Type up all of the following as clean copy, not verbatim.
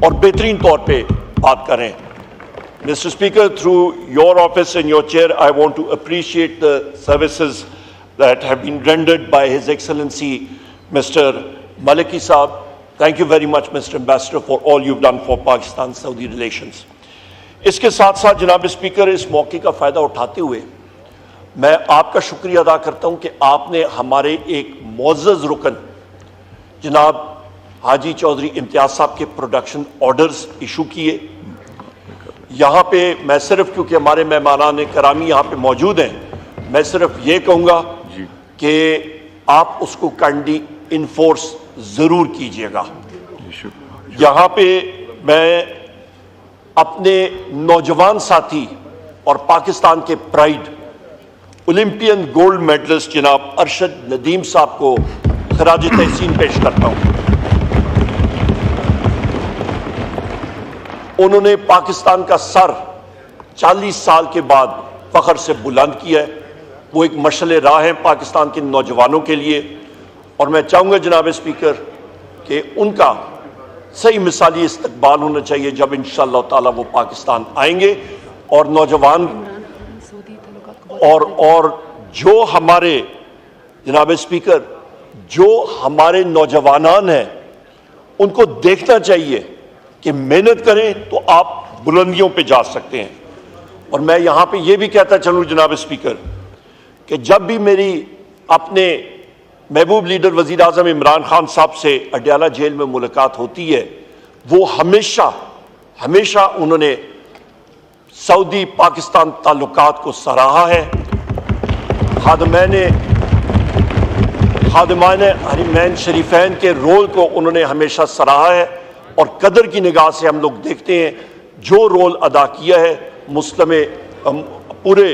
और बेहतरीन तौर पे बात करें। Mr. Speaker, through your office and your chair, I want to appreciate the services that have been rendered by His Excellency Mr. Maliki Saab. Thank you very much, Mr. Ambassador, for all you've done for Pakistan-Saudi relations. इसके साथ साथ जनाब speaker, इस मौके का फ़ायदा उठाते हुए मैं आपका शुक्रिया अदा करता हूं कि आपने हमारे एक मोअज़्ज़ज़ रुकन जनाब हाजी चौधरी इम्तियाज़ साहब के प्रोडक्शन ऑर्डर्स इशू किए। यहाँ पे मैं सिर्फ, क्योंकि हमारे मेहमानान करामी यहाँ पे मौजूद हैं, मैं सिर्फ ये कहूँगा कि आप उसको काइंडली इन्फोर्स ज़रूर कीजिएगा। यहाँ पे मैं अपने नौजवान साथी और पाकिस्तान के प्राइड ओलंपियन गोल्ड मेडलिस्ट जनाब अरशद नदीम साहब को खराज तहसीन पेश करता हूँ। उन्होंने पाकिस्तान का सर 40 साल के बाद फख्र से बुलंद किया है। वो एक मशअल राह है पाकिस्तान के नौजवानों के लिए, और मैं चाहूँगा जनाब स्पीकर कि उनका सही मिसाली इस्तकबाल होना चाहिए जब इंशाअल्लाह ताला वो पाकिस्तान आएंगे। और नौजवान और जो हमारे जनाब स्पीकर, जो हमारे नौजवानान हैं, उनको देखना चाहिए कि मेहनत करें तो आप बुलंदियों पे जा सकते हैं। और मैं यहाँ पे ये भी कहता चलूँ जनाब स्पीकर कि जब भी मेरी अपने महबूब लीडर वज़ीर आज़म इमरान खान साहब से अडयाला जेल में मुलाकात होती है, वो हमेशा हमेशा उन्होंने सऊदी पाकिस्तान ताल्लुकात को सराहा है। खादिमान हरमैन शरीफैन के रोल को उन्होंने हमेशा सराहा है, और कदर की निगाह से हम लोग देखते हैं जो रोल अदा किया है पूरे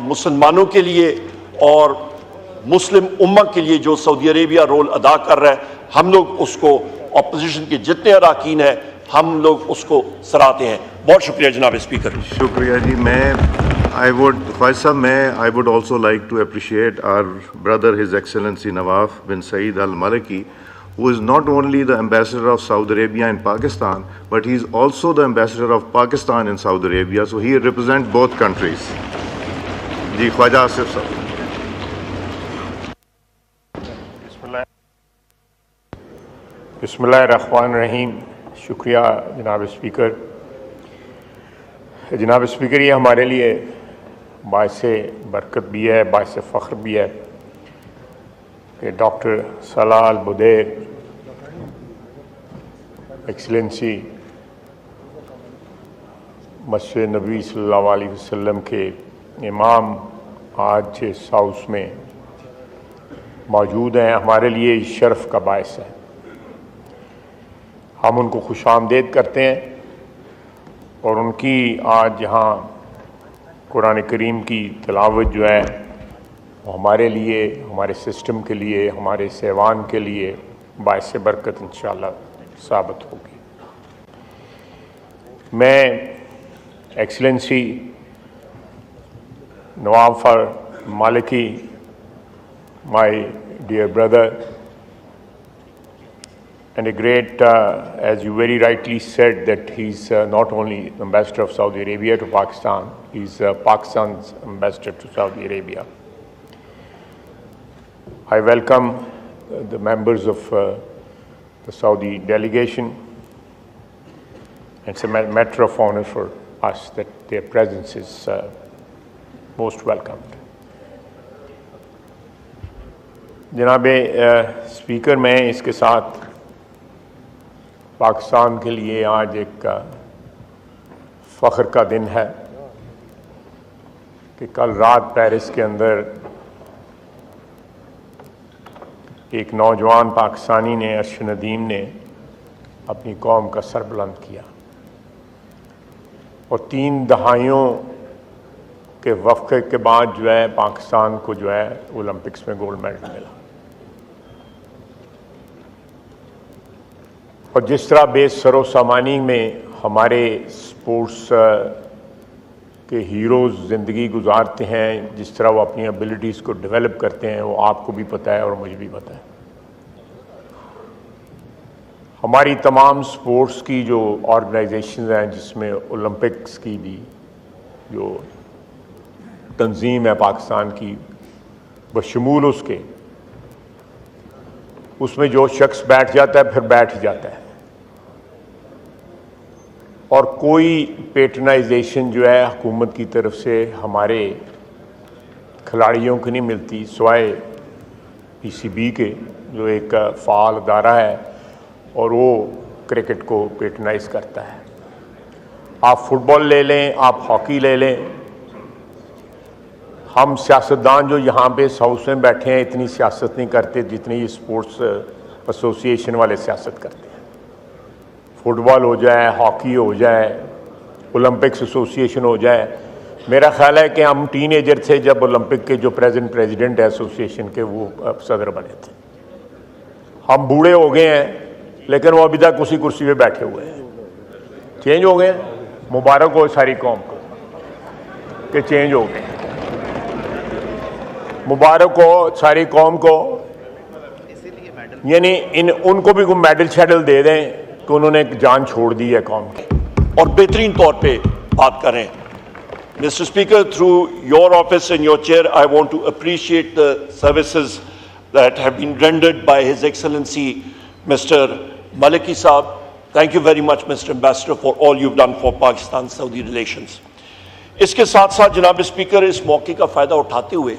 मुसलमानों के लिए और मुस्लिम उम्मा के लिए, जो सऊदी अरेबिया रोल अदा कर रहा है, हम लोग उसको, अपोजिशन के जितने अरकान हैं, हम लोग उसको सराहते हैं। बहुत शुक्रिया जनाब स्पीकर। शुक्रिया जी। I would also like to appreciate our brother, His Excellency Nawaf bin Saeed Al Maliki, who is not only the ambassador of Saudi Arabia in Pakistan, but he is also the ambassador of Pakistan in Saudi Arabia. So he represents both countries. Ji Khwaja Asif Sahab. बिस्मिल्लाहिर्रहमानिर्रहीम। शुक्रिया जनाब speaker. जनाब speaker, ये हमारे लिए बाइसे बरकत भी है, बाइसे फ़ख्र भी है कि डॉक्टर सलाह अल बुदैर एक्सीलेंसी मस्जिद नबी सल्लल्लाहु अलैहि वसल्लम के इमाम आज इस हाउस में मौजूद हैं। हमारे लिए शर्फ़ का बायस है। हम उनको खुशामदीद करते हैं और उनकी आज यहाँ कुरान करीम की तिलावत जो है वो हमारे लिए, हमारे सिस्टम के लिए, हमारे सेवान के लिए बाइस बरकत इंशाअल्लाह साबित होगी। मैं excellency Nawaf Maliki, my dear brother, and a great, as you very rightly said, that he's not only ambassador of Saudi Arabia to Pakistan, he's Pakistan's ambassador to Saudi Arabia. I welcome the members of the Saudi delegation. It's a matter of honor for us that their presence is most welcomed. जनाबे speaker, मैं इसके साथ पाकिस्तान के लिए आज एक फ़ख्र का दिन है कि कल रात पेरिस के अंदर एक नौजवान पाकिस्तानी ने, अरशद नदीम ने, अपनी कौम का सर बुलंद किया और 3 दहाइयों के वक़्फ़े के बाद जो है पाकिस्तान को जो है ओलंपिक्स में गोल्ड मेडल मिला। और जिस तरह बेसरो सामानी में हमारे स्पोर्ट्स के हीरोज़ ज़िंदगी गुजारते हैं, जिस तरह वो अपनी एबिलिटीज़ को डेवलप करते हैं, वो आपको भी पता है और मुझे भी पता है। हमारी तमाम स्पोर्ट्स की जो ऑर्गेनाइजेशन हैं, जिसमें ओलंपिक्स की भी जो तंजीम है पाकिस्तान की, बशमूल उसमें जो शख्स बैठ जाता है फिर बैठ ही जाता है, और कोई पेटर्नाइजेशन जो है हुकूमत की तरफ से हमारे खिलाड़ियों को नहीं मिलती, सिवाय पीसीबी के, जो एक फ़ाल अदारा है और वो क्रिकेट को पेटर्नाइज करता है। आप फुटबॉल ले लें, आप हॉकी ले लें, हम सियासतदान जो यहाँ पे हाउस में बैठे हैं इतनी सियासत नहीं करते जितनी ये स्पोर्ट्स एसोसिएशन वाले सियासत करते हैं। फुटबॉल हो जाए, हॉकी हो जाए, ओलंपिक्स एसोसिएशन हो जाए, मेरा ख्याल है कि हम टीनेजर थे जब ओलंपिक के जो प्रेसिडेंट है एसोसिएशन के, वो सदर बने थे। हम बूढ़े हो गए हैं लेकिन वो अभी तक उसी कुर्सी पे बैठे हुए हैं। चेंज हो गए, मुबारक हो सारी कौम को कि चेंज हो गए, मुबारक हो सारी कौम को। यानी उनको भी कोई मेडल शेडल दे दें कि उन्होंने एक जान छोड़ दी है कौम की, और बेहतरीन तौर पे बात करें। Mr. Speaker, through your office and your chair, I want to appreciate the services that have been rendered by His Excellency Mr. Maliki Saab. Thank you very much, Mr. Ambassador, for all you've done for Pakistan-Saudi relations. इसके साथ साथ जनाब speaker, इस मौके का फ़ायदा उठाते हुए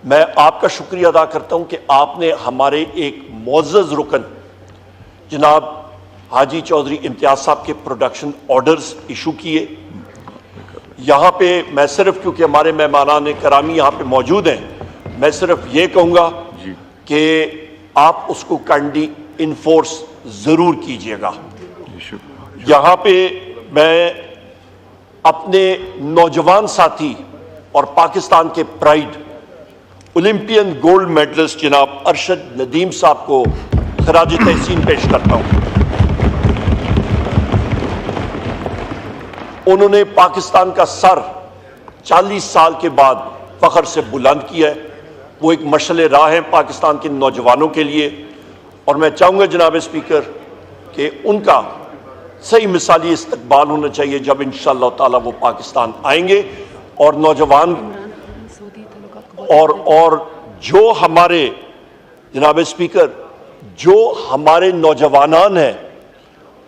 मैं आपका शुक्रिया अदा करता हूं कि आपने हमारे एक मुअज़्ज़ज़ रुकन जनाब हाजी चौधरी इम्तियाज़ साहब के प्रोडक्शन ऑर्डर्स इशू किए। यहाँ पे मैं सिर्फ, क्योंकि हमारे मेहमानान करामी यहाँ पे मौजूद हैं, मैं सिर्फ ये कहूँगा कि आप उसको काइंडली इन्फोर्स ज़रूर कीजिएगा। यहाँ पे मैं अपने नौजवान साथी और पाकिस्तान के प्राइड ओलंपियन गोल्ड मेडलिस्ट जनाब अरशद नदीम साहब को खराज तहसीन पेश करता हूँ। उन्होंने पाकिस्तान का सर 40 साल के बाद फख्र से बुलंद किया है। वो एक मशअल राह है पाकिस्तान के नौजवानों के लिए, और मैं चाहूँगा जनाब स्पीकर कि उनका सही मिसाली इस्तकबाल होना चाहिए जब इंशाअल्लाह ताला वो पाकिस्तान आएंगे। और नौजवान और जो हमारे जनाब स्पीकर, जो हमारे नौजवानान हैं,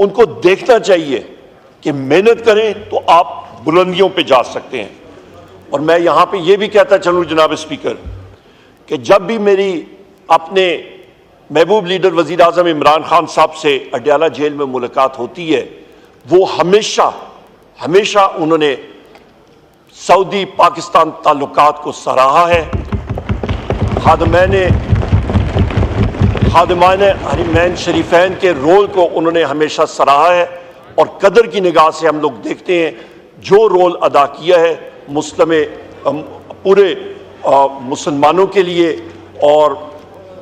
उनको देखना चाहिए कि मेहनत करें तो आप बुलंदियों पे जा सकते हैं। और मैं यहाँ पे ये भी कहता चलूँ जनाब स्पीकर कि जब भी मेरी अपने महबूब लीडर वज़ीर आज़म इमरान खान साहब से अडयाला जेल में मुलाकात होती है, वो हमेशा उन्होंने सऊदी पाकिस्तान ताल्लुकात को सराहा है। खादिमान हरमैन शरीफैन के रोल को उन्होंने हमेशा सराहा है, और कदर की निगाह से हम लोग देखते हैं जो रोल अदा किया है पूरे मुसलमानों के लिए और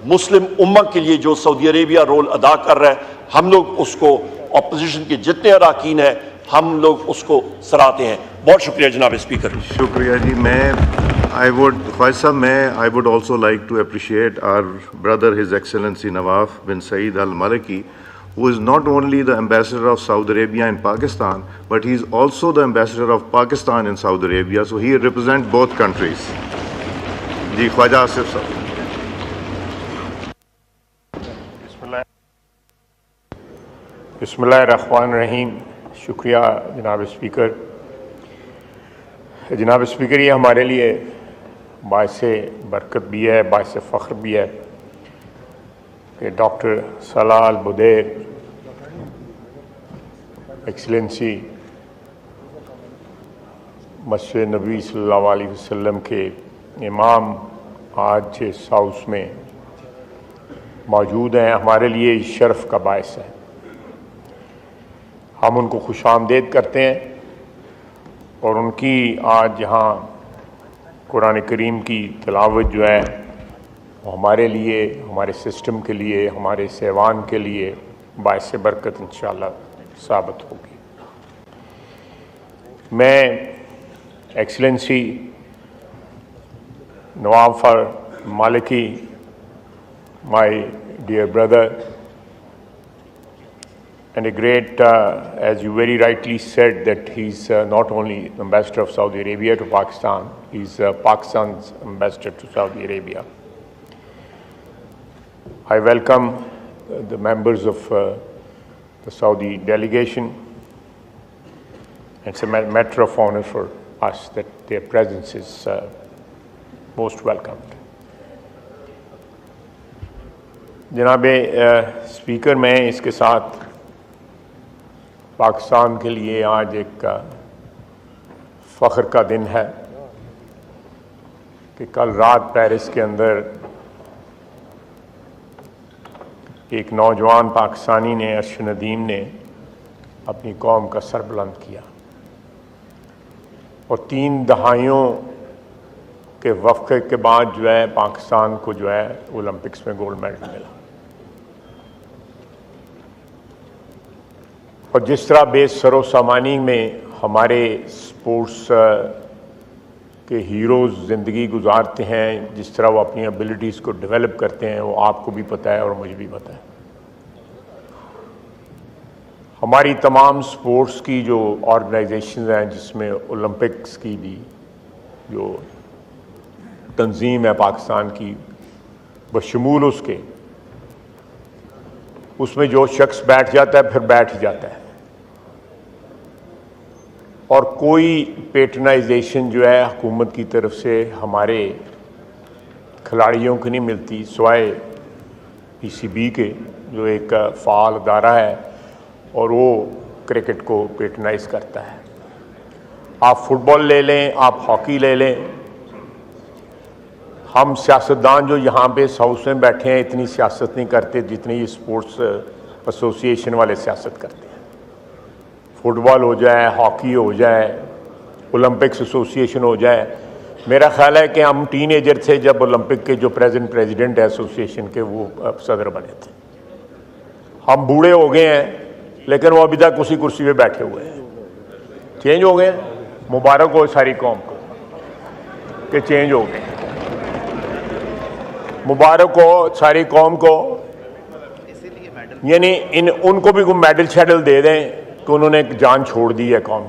मुस्लिम उम्मा के लिए, जो सऊदी अरेबिया रोल अदा कर रहा है, हम लोग उसको, अपोजिशन के जितने अरकान हैं, हम लोग उसको सराहते हैं। बहुत शुक्रिया जनाब स्पीकर। शुक्रिया जी। I would also like to appreciate our brother, His Excellency Nawaf bin Saeed Al Maliki, who is not only the ambassador of Saudi Arabia in Pakistan, but he is also the ambassador of Pakistan in Saudi Arabia. So he represents both countries. Ji Khwaja Asif sir. बिस्मिल्लाहिर्रहमानिर्रहीम। शुक्रिया जनाब speaker. जनाब speaker, ये हमारे लिए बाइसे बरकत भी है, बाइसे फ़ख्र भी है कि डॉक्टर सलाह अल बुदैर एक्सीलेंसी मस्जिद नबी सल्लल्लाहु अलैहि वसल्लम के इमाम आज इस हाउस में मौजूद हैं। हमारे लिए इस शर्फ़ का बायस है। हम उनको खुशामदीद करते हैं और उनकी आज यहाँ कुरान करीम की तिलावत जो है वो हमारे लिए, हमारे सिस्टम के लिए, हमारे सेवान के लिए बायस बरकत इंशाअल्लाह साबित होगी। मैं excellency Nawab Maliki, my dear brother, and a great, as you very rightly said, that he's not only ambassador of Saudi Arabia to Pakistan, he's Pakistan's ambassador to Saudi Arabia. I welcome the members of the Saudi delegation. It's a matter of honor for us that their presence is most welcomed. जनाबे speaker, मैं इसके साथ पाकिस्तान के लिए आज एक फ़ख्र का दिन है कि कल रात पेरिस के अंदर एक नौजवान पाकिस्तानी ने, अर्श नदीम ने, अपनी कौम का सर बुलंद किया और 3 दहाइयों के वक़्फ़े के बाद जो है पाकिस्तान को जो है ओलंपिक्स में गोल्ड मेडल मिला। और जिस तरह बेसरो सामानी में हमारे स्पोर्ट्स के हीरोज़ ज़िंदगी गुजारते हैं, जिस तरह वो अपनी एबिलिटीज़ को डेवलप करते हैं, वो आपको भी पता है और मुझे भी पता है। हमारी तमाम स्पोर्ट्स की जो ऑर्गेनाइजेशंस हैं, जिसमें ओलंपिक्स की भी जो तंजीम है पाकिस्तान की, बशमूल उसके, उसमें जो शख्स बैठ जाता है फिर बैठ ही जाता है और कोई पेटर्नाइजेशन जो है हुकूमत की तरफ से हमारे खिलाड़ियों को नहीं मिलती, सिवाय PCB के, जो एक फ़ाल अदारा है और वो क्रिकेट को पेटर्नाइज करता है। आप फुटबॉल ले लें, आप हॉकी ले लें, हम सियासतदान जो यहाँ पे हाउस में बैठे हैं इतनी सियासत नहीं करते जितनी ये स्पोर्ट्स एसोसिएशन वाले सियासत करते हैं। फुटबॉल हो जाए, हॉकी हो जाए, ओलंपिक्स एसोसिएशन हो जाए, मेरा ख्याल है कि हम टीनेजर थे जब ओलंपिक के जो प्रेसिडेंट है एसोसिएशन के, वो सदर बने थे। हम बूढ़े हो गए हैं लेकिन वो अभी तक उसी कुर्सी पे बैठे हुए हैं। चेंज हो गए, मुबारक हो सारी कौम को कि चेंज हो गए, मुबारक हो सारी कौम को। यानी उनको भी कोई मेडल शेडल दे दें कि उन्होंने एक जान छोड़ दी है कौम